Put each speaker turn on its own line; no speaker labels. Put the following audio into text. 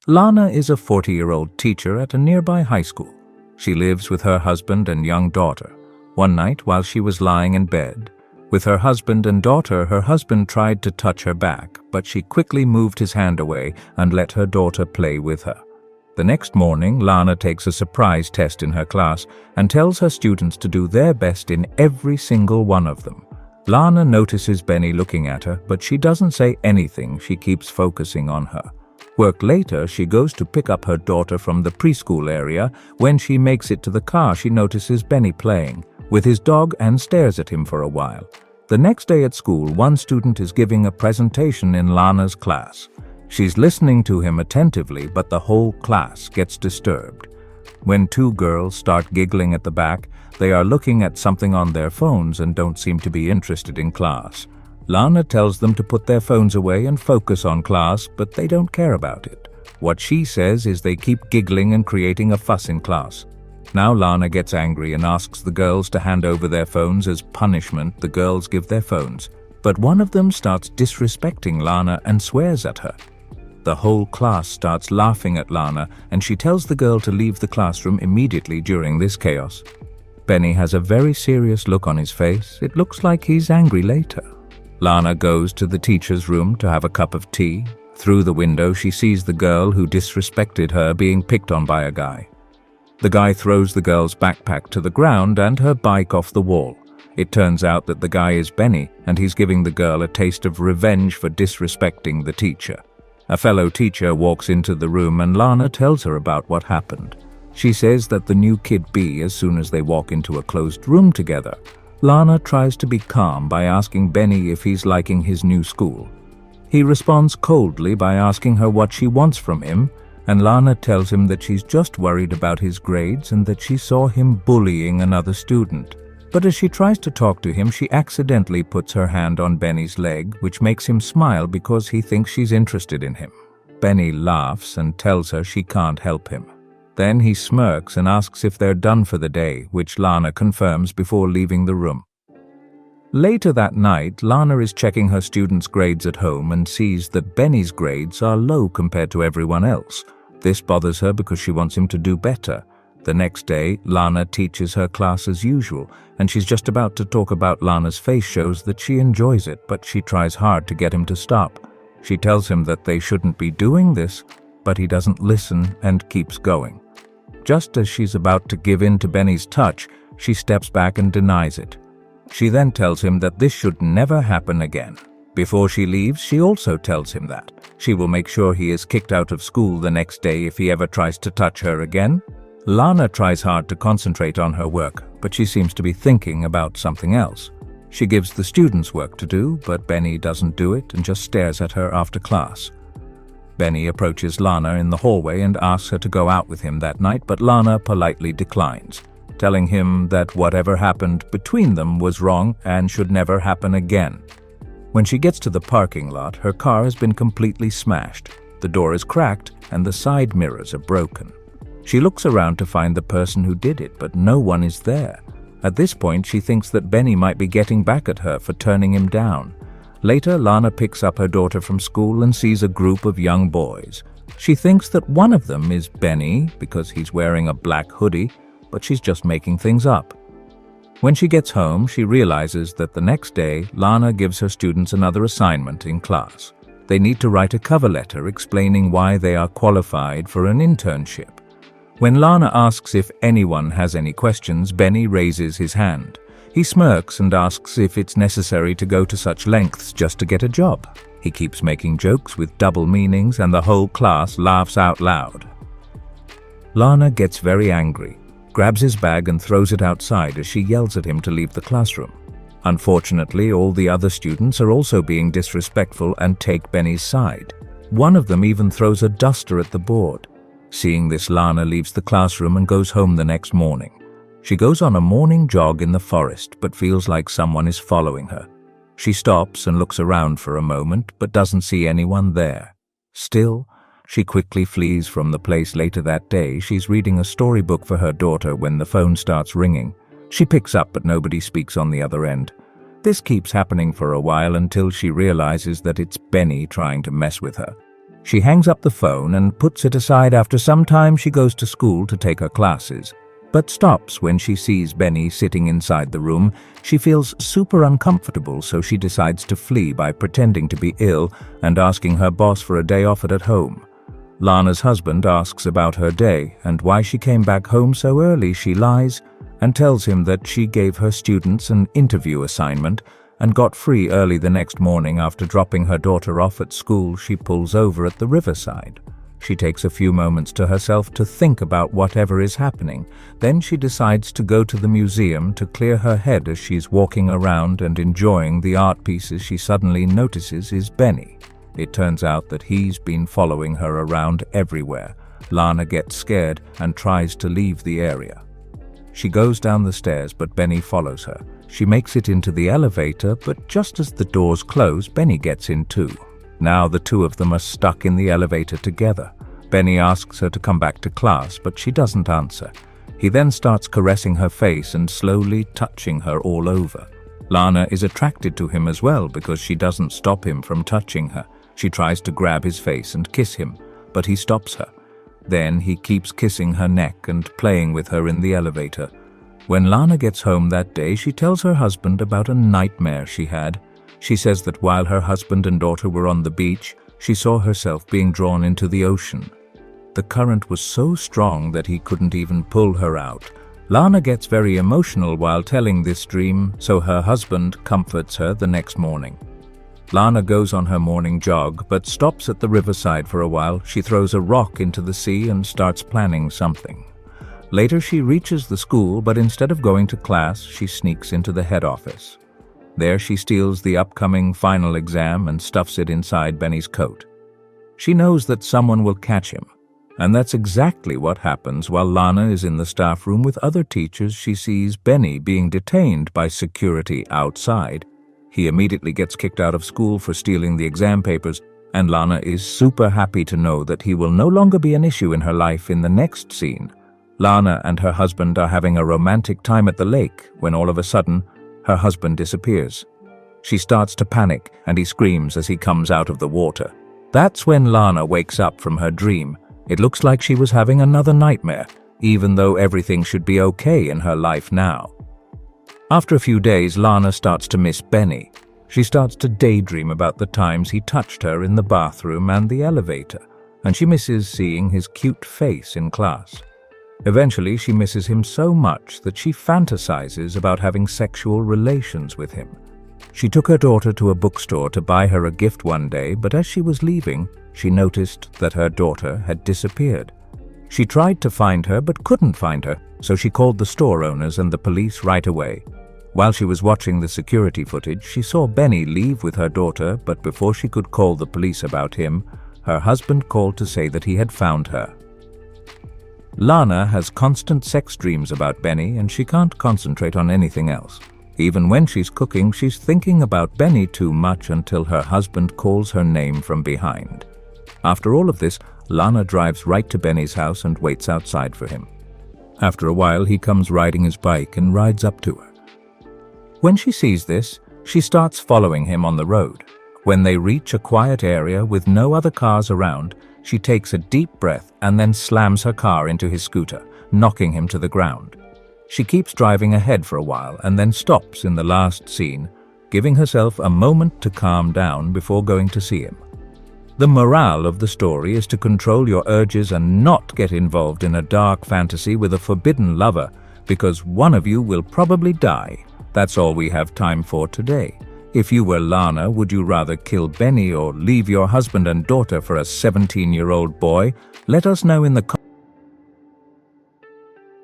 Lana is a 40-year-old teacher at a nearby high school. She lives with her husband and young daughter. One night, while she was lying in bed with her husband and daughter, her husband tried to touch her back, but she quickly moved his hand away and let her daughter play with her. The next morning, Lana takes a surprise test in her class and tells her students to do their best in every single one of them. Lana notices Benny looking at her, but she doesn't say anything. She keeps focusing on her. Work later, she goes to pick up her daughter from the preschool area. When she makes it to the car, she notices Benny playing with his dog and stares at him for a while. The next day at school, one student is giving a presentation in Lana's class. She's listening to him attentively, but the whole class gets disturbed. When two girls start giggling at the back, they are looking at something on their phones and don't seem to be interested in class. Lana tells them to put their phones away and focus on class, but they don't care about it. What she says is they keep giggling and creating a fuss in class. Now Lana gets angry and asks the girls to hand over their phones. As punishment, the girls give their phones, but one of them starts disrespecting Lana and swears at her. The whole class starts laughing at Lana, and she tells the girl to leave the classroom immediately during this chaos. Benny has a very serious look on his face. It looks like he's angry later. Lana goes to the teacher's room to have a cup of tea. Through the window, she sees the girl who disrespected her being picked on by a guy. The guy throws the girl's backpack to the ground and her bike off the wall. It turns out that the guy is Benny, and he's giving the girl a taste of revenge for disrespecting the teacher. A fellow teacher walks into the room and Lana tells her about what happened. She says that the new kid B as soon as they walk into a closed room together. Lana tries to be calm by asking Benny if he's liking his new school. He responds coldly by asking her what she wants from him, and Lana tells him that she's just worried about his grades and that she saw him bullying another student. But as she tries to talk to him, she accidentally puts her hand on Benny's leg, which makes him smile because he thinks she's interested in him. Benny laughs and tells her she can't help him. Then he smirks and asks if they're done for the day, which Lana confirms before leaving the room. Later that night, Lana is checking her students' grades at home and sees that Benny's grades are low compared to everyone else. This bothers her because she wants him to do better. The next day, Lana teaches her class as usual, and she's just about to talk about Lana's face shows that she enjoys it, but she tries hard to get him to stop. She tells him that they shouldn't be doing this, but he doesn't listen and keeps going. Just as she's about to give in to Benny's touch, she steps back and denies it. She then tells him that this should never happen again. Before she leaves, she also tells him that she will make sure he is kicked out of school the next day if he ever tries to touch her again. Lana tries hard to concentrate on her work, but she seems to be thinking about something else. She gives the students work to do, but Benny doesn't do it and just stares at her after class. Benny approaches Lana in the hallway and asks her to go out with him that night, but Lana politely declines, telling him that whatever happened between them was wrong and should never happen again. When she gets to the parking lot, her car has been completely smashed. The door is cracked and the side mirrors are broken. She looks around to find the person who did it, but no one is there. At this point, she thinks that Benny might be getting back at her for turning him down. Later, Lana picks up her daughter from school and sees a group of young boys. She thinks that one of them is Benny because he's wearing a black hoodie, but she's just making things up. When she gets home, she realizes that the next day, Lana gives her students another assignment in class. They need to write a cover letter explaining why they are qualified for an internship. When Lana asks if anyone has any questions, Benny raises his hand. He smirks and asks if it's necessary to go to such lengths just to get a job. He keeps making jokes with double meanings and the whole class laughs out loud. Lana gets very angry, grabs his bag and throws it outside as she yells at him to leave the classroom. Unfortunately, all the other students are also being disrespectful and take Benny's side. One of them even throws a duster at the board. Seeing this, Lana leaves the classroom and goes home the next morning. She goes on a morning jog in the forest but feels like someone is following her. She stops and looks around for a moment but doesn't see anyone there. Still, she quickly flees from the place. Later that day, she's reading a storybook for her daughter when the phone starts ringing. She picks up but nobody speaks on the other end. This keeps happening for a while until she realizes that it's Benny trying to mess with her. She hangs up the phone and puts it aside. After some time, she goes to school to take her classes, but stops when she sees Benny sitting inside the room. She feels super uncomfortable, so she decides to flee by pretending to be ill and asking her boss for a day off at home. Lana's husband asks about her day and why she came back home so early. She lies and tells him that she gave her students an interview assignment and got free early the next morning. After dropping her daughter off at school, she pulls over at the riverside. She takes a few moments to herself to think about whatever is happening. Then she decides to go to the museum to clear her head. As she's walking around and enjoying the art pieces, she suddenly notices is Benny. It turns out that he's been following her around everywhere. Lana gets scared and tries to leave the area. She goes down the stairs, but Benny follows her. She makes it into the elevator, but just as the doors close, Benny gets in too. Now the two of them are stuck in the elevator together. Benny asks her to come back to class, but she doesn't answer. He then starts caressing her face and slowly touching her all over. Lana is attracted to him as well because she doesn't stop him from touching her. She tries to grab his face and kiss him, but he stops her. Then he keeps kissing her neck and playing with her in the elevator. When Lana gets home that day, she tells her husband about a nightmare she had. She says that while her husband and daughter were on the beach, she saw herself being drawn into the ocean. The current was so strong that he couldn't even pull her out. Lana gets very emotional while telling this dream, so her husband comforts her the next morning. Lana goes on her morning jog, but stops at the riverside for a while. She throws a rock into the sea and starts planning something. Later she reaches the school, but instead of going to class, she sneaks into the head office. There she steals the upcoming final exam and stuffs it inside Benny's coat. She knows that someone will catch him, and that's exactly what happens. While Lana is in the staff room with other teachers, she sees Benny being detained by security outside. He immediately gets kicked out of school for stealing the exam papers, and Lana is super happy to know that he will no longer be an issue in her life. In the next scene, Lana and her husband are having a romantic time at the lake when all of a sudden, her husband disappears. She starts to panic and he screams as he comes out of the water. That's when Lana wakes up from her dream. It looks like she was having another nightmare, even though everything should be okay in her life now. After a few days, Lana starts to miss Benny. She starts to daydream about the times he touched her in the bathroom and the elevator, and she misses seeing his cute face in class. Eventually, she misses him so much that she fantasizes about having sexual relations with him. She took her daughter to a bookstore to buy her a gift one day, but as she was leaving, she noticed that her daughter had disappeared. She tried to find her but couldn't find her, so she called the store owners and the police right away. While she was watching the security footage, she saw Benny leave with her daughter, but before she could call the police about him, her husband called to say that he had found her. Lana has constant sex dreams about Benny and she can't concentrate on anything else. Even when she's cooking, she's thinking about Benny too much until her husband calls her name from behind. After all of this, Lana drives right to Benny's house and waits outside for him. After a while, he comes riding his bike and rides up to her. When she sees this, she starts following him on the road. When they reach a quiet area with no other cars around, she takes a deep breath and then slams her car into his scooter, knocking him to the ground. She keeps driving ahead for a while and then stops in the last scene, giving herself a moment to calm down before going to see him. The morale of the story is to control your urges and not get involved in a dark fantasy with a forbidden lover, because one of you will probably die. That's all we have time for today. If you were Lana, would you rather kill Benny or leave your husband and daughter for a 17-year-old boy? Let us know in the comments.